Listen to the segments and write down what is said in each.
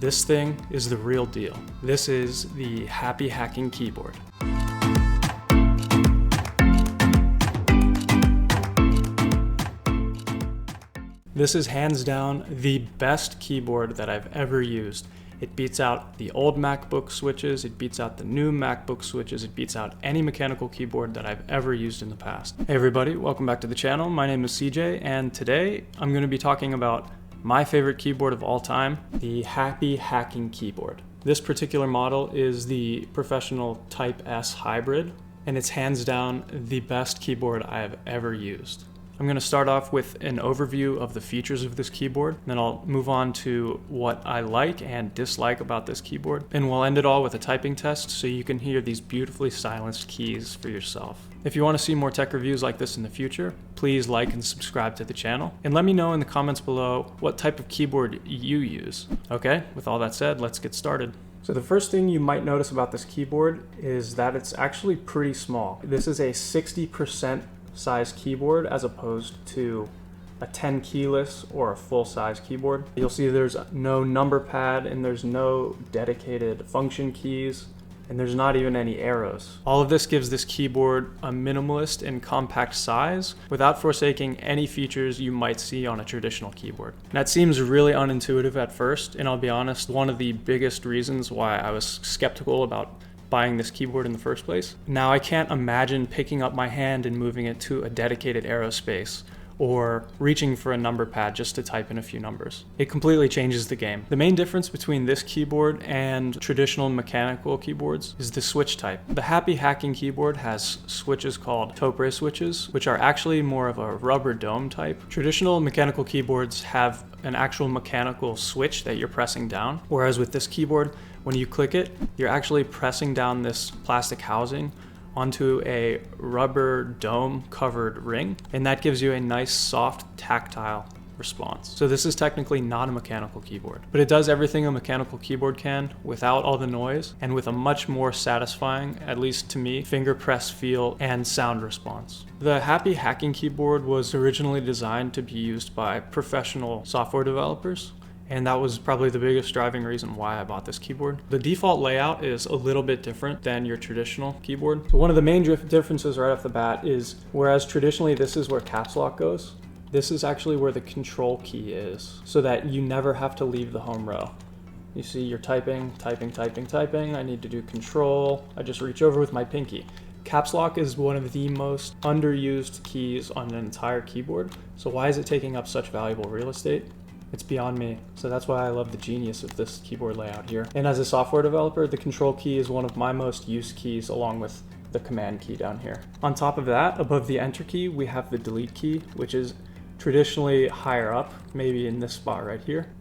This thing is the real deal. This is the Happy Hacking Keyboard. This is hands down the best keyboard that I've ever used. It beats out the old MacBook switches, it beats out the new MacBook switches, it beats out any mechanical keyboard that I've ever used in the past. Hey everybody, welcome back to the channel. My name is CJ, and today I'm going to be talking about my favorite keyboard of all time, the Happy Hacking Keyboard. This particular model is the Professional Type S Hybrid, and it's hands down the best keyboard I have ever used. I'm going to start off with an overview of the features of this keyboard, then I'll move on to what I like and dislike about this keyboard, and we'll end it all with a typing test so you can hear these beautifully silenced keys for yourself. If you want to see more tech reviews like this in the future, please like and subscribe to the channel, and let me know in the comments below what type of keyboard you use. Okay, with all that said, let's get started. So the first thing you might notice about this keyboard is that it's actually pretty small. This is a 60% size keyboard as opposed to a 10 keyless or a full size keyboard. You'll see there's no number pad and there's no dedicated function keys, and there's not even any arrows. All of this gives this keyboard a minimalist and compact size without forsaking any features you might see on a traditional keyboard. And that seems really unintuitive at first, and I'll be honest, one of the biggest reasons why I was skeptical about buying this keyboard in the first place. Now I can't imagine picking up my hand and moving it to a dedicated arrow space or reaching for a number pad just to type in a few numbers. It completely changes the game. The main difference between this keyboard and traditional mechanical keyboards is the switch type. The Happy Hacking Keyboard has switches called Topre switches, which are actually more of a rubber dome type. Traditional mechanical keyboards have an actual mechanical switch that you're pressing down, whereas with this keyboard, when you click it, you're actually pressing down this plastic housing onto a rubber dome covered ring, and that gives you a nice soft tactile response. So this is technically not a mechanical keyboard, but it does everything a mechanical keyboard can without all the noise and with a much more satisfying, at least to me, finger press feel and sound response. The Happy Hacking Keyboard was originally designed to be used by professional software developers, and that was probably the biggest driving reason why I bought this keyboard. The default layout is a little bit different than your traditional keyboard. So one of the main differences right off the bat is, whereas traditionally this is where caps lock goes, this is actually where the control key is, so that you never have to leave the home row. You see you're typing, I need to do control, I just reach over with my pinky. Caps lock is one of the most underused keys on an entire keyboard, so why is it taking up such valuable real estate? It's beyond me. So that's why I love the genius of this keyboard layout here. And as a software developer, the control key is one of my most used keys, along with the command key down here. On top of that, above the enter key, we have the delete key, which is traditionally higher up, maybe in this spot right here.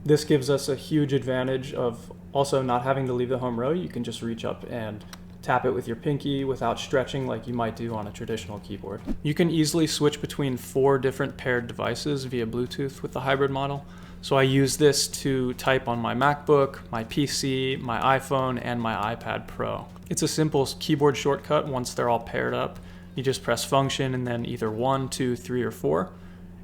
This gives us a huge advantage of also not having to leave the home row. You can just reach up and tap it with your pinky without stretching like you might do on a traditional keyboard. You can easily switch between 4 different paired devices via Bluetooth with the hybrid model. So I use this to type on my MacBook, my PC, my iPhone, and my iPad Pro. It's a simple keyboard shortcut once they're all paired up. You just press function and then either 1, 2, 3, or 4,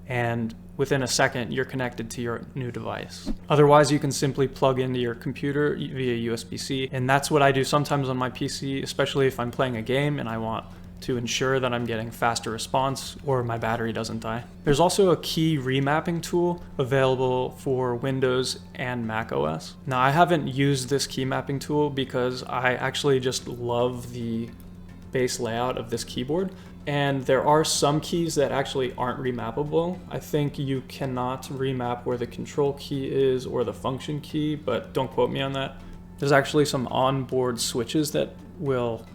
and within a second you're connected to your new device. Otherwise, you can simply plug into your computer via USB-C, and that's what I do sometimes on my PC, especially if I'm playing a game and I want to ensure that I'm getting faster response or my battery doesn't die. There's also a key remapping tool available for Windows and Mac OS. Now, I haven't used this key mapping tool because I actually just love the base layout of this keyboard, and there are some keys that actually aren't remappable. I think you cannot remap where the control key is or the function key, but don't quote me on that. There's actually some onboard switches that will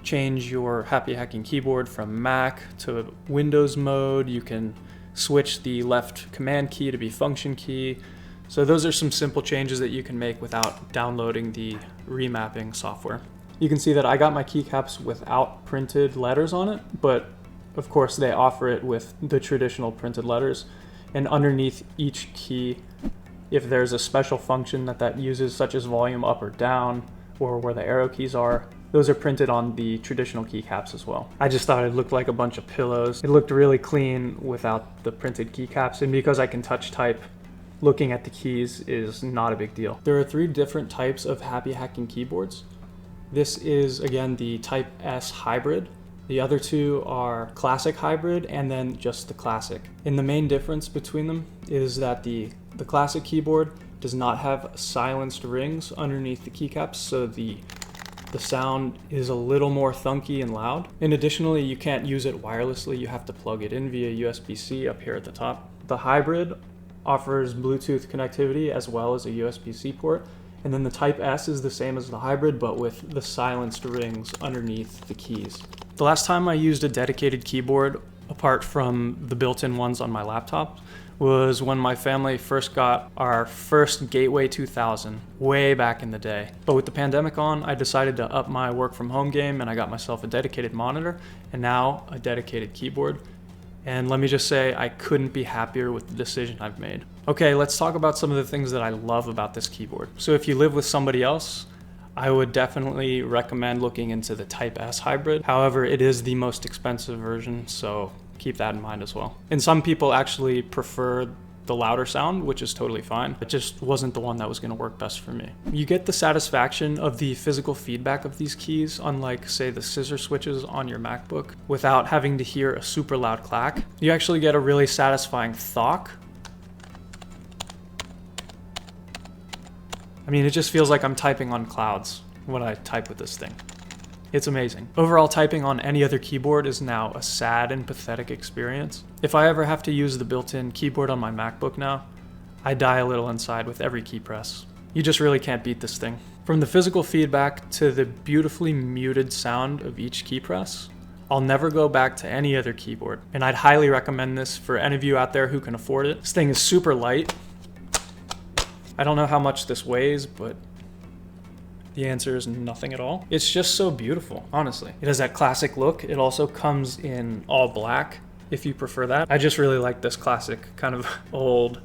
change your Happy Hacking Keyboard from Mac to Windows mode. You can switch the left command key to be function key. So those are some simple changes that you can make without downloading the remapping software. You can see that I got my keycaps without printed letters on it, but of course they offer it with the traditional printed letters. And underneath each key, if there's a special function that uses, such as volume up or down, or where the arrow keys are, those are printed on the traditional keycaps as well. I just thought it looked like a bunch of pillows. It looked really clean without the printed keycaps, and because I can touch type looking at the keys is not a big deal. There are 3 different types of happy hacking keyboards. This is, again, the Type S hybrid. The other 2 are classic hybrid and then just the classic. And the main difference between them is that the classic keyboard does not have silenced rings underneath the keycaps, so the sound is a little more thunky and loud. And additionally, you can't use it wirelessly. You have to plug it in via USB-C up here at the top. The hybrid offers Bluetooth connectivity as well as a USB-C port. And then the Type S is the same as the hybrid, but with the silenced rings underneath the keys. The last time I used a dedicated keyboard, apart from the built-in ones on my laptop, was when my family first got our first Gateway 2000, way back in the day. But with the pandemic on, I decided to up my work from home game and I got myself a dedicated monitor and now a dedicated keyboard. And let me just say, I couldn't be happier with the decision I've made. Okay, let's talk about some of the things that I love about this keyboard. So if you live with somebody else, I would definitely recommend looking into the Type S hybrid. However, it is the most expensive version, so keep that in mind as well. And some people actually prefer the louder sound, which is totally fine. It just wasn't the one that was gonna work best for me. You get the satisfaction of the physical feedback of these keys, unlike, say, the scissor switches on your MacBook, without having to hear a super loud clack. You actually get a really satisfying thwack. I mean, it just feels like I'm typing on clouds when I type with this thing. It's amazing. Overall, typing on any other keyboard is now a sad and pathetic experience. If I ever have to use the built-in keyboard on my MacBook now, I die a little inside with every key press. You just really can't beat this thing. From the physical feedback to the beautifully muted sound of each key press, I'll never go back to any other keyboard. And I'd highly recommend this for any of you out there who can afford it. This thing is super light. I don't know how much this weighs, but the answer is nothing at all. It's just so beautiful, honestly. It has that classic look. It also comes in all black, if you prefer that. I just really like this classic kind of old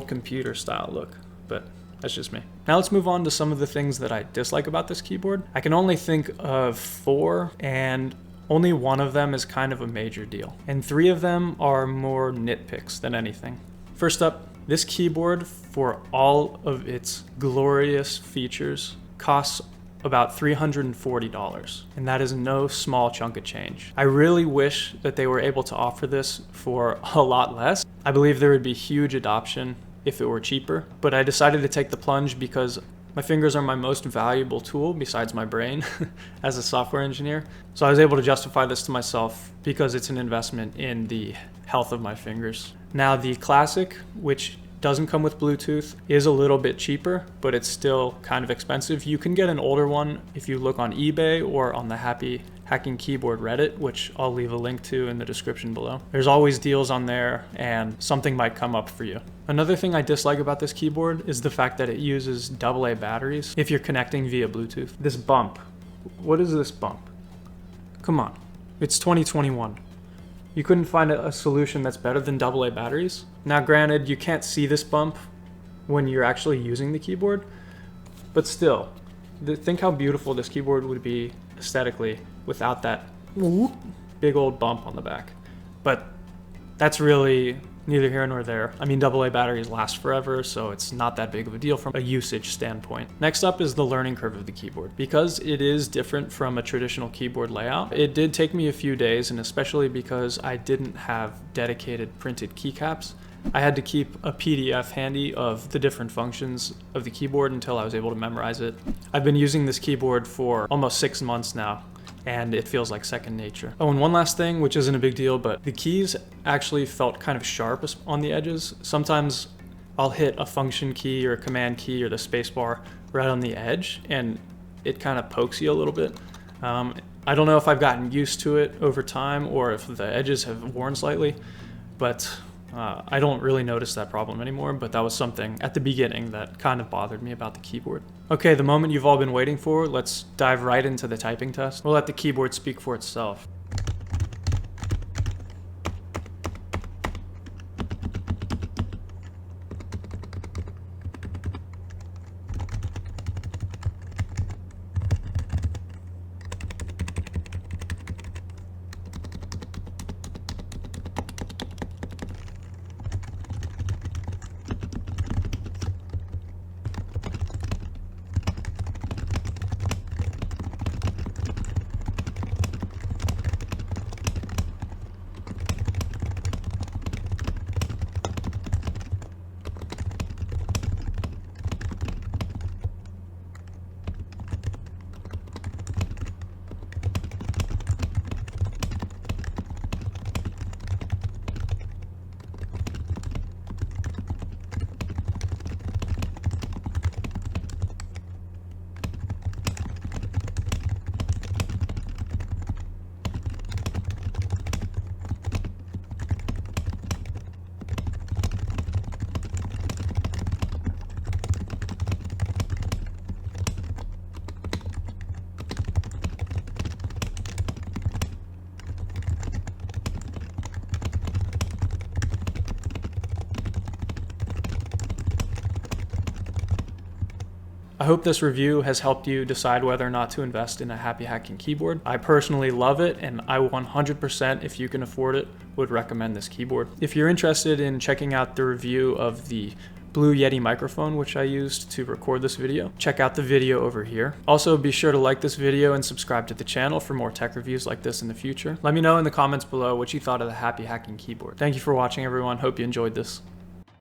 computer style look, but that's just me. Now let's move on to some of the things that I dislike about this keyboard. I can only think of 4, and only one of them is kind of a major deal. And 3 of them are more nitpicks than anything. First up, this keyboard, for all of its glorious features, costs about $340, and that is no small chunk of change. I really wish that they were able to offer this for a lot less. I believe there would be huge adoption if it were cheaper, but I decided to take the plunge because my fingers are my most valuable tool besides my brain as a software engineer. So I was able to justify this to myself because it's an investment in the health of my fingers. Now the Classic, which doesn't come with Bluetooth, is a little bit cheaper, but it's still kind of expensive. You can get an older one if you look on eBay or on the Happy Hacking Keyboard Reddit, which I'll leave a link to in the description below. There's always deals on there and something might come up for you. Another thing I dislike about this keyboard is the fact that it uses AA batteries if you're connecting via Bluetooth. This bump, what is this bump? Come on, it's 2021. You couldn't find a solution that's better than AA batteries? Now granted, you can't see this bump when you're actually using the keyboard, but still, think how beautiful this keyboard would be aesthetically without that big old bump on the back. But that's really neither here nor there. I mean, AA batteries last forever, so it's not that big of a deal from a usage standpoint. Next up is the learning curve of the keyboard. Because it is different from a traditional keyboard layout, it did take me a few days, and especially because I didn't have dedicated printed keycaps, I had to keep a PDF handy of the different functions of the keyboard until I was able to memorize it. I've been using this keyboard for almost 6 months now, and it feels like second nature. Oh, and one last thing, which isn't a big deal, but the keys actually felt kind of sharp on the edges. Sometimes I'll hit a function key or a command key or the space bar right on the edge, and it kind of pokes you a little bit. I don't know if I've gotten used to it over time or if the edges have worn slightly, but I don't really notice that problem anymore, but that was something at the beginning that kind of bothered me about the keyboard. Okay, the moment you've all been waiting for, let's dive right into the typing test. We'll let the keyboard speak for itself. I hope this review has helped you decide whether or not to invest in a happy hacking keyboard. I personally love it, and I 100%, if you can afford it, would recommend this keyboard. If you're interested in checking out the review of the Blue Yeti microphone, which I used to record this video, check out the video over here. Also, be sure to like this video and subscribe to the channel for more tech reviews like this in the future. Let me know in the comments below what you thought of the happy hacking keyboard. Thank you for watching, everyone. Hope you enjoyed this.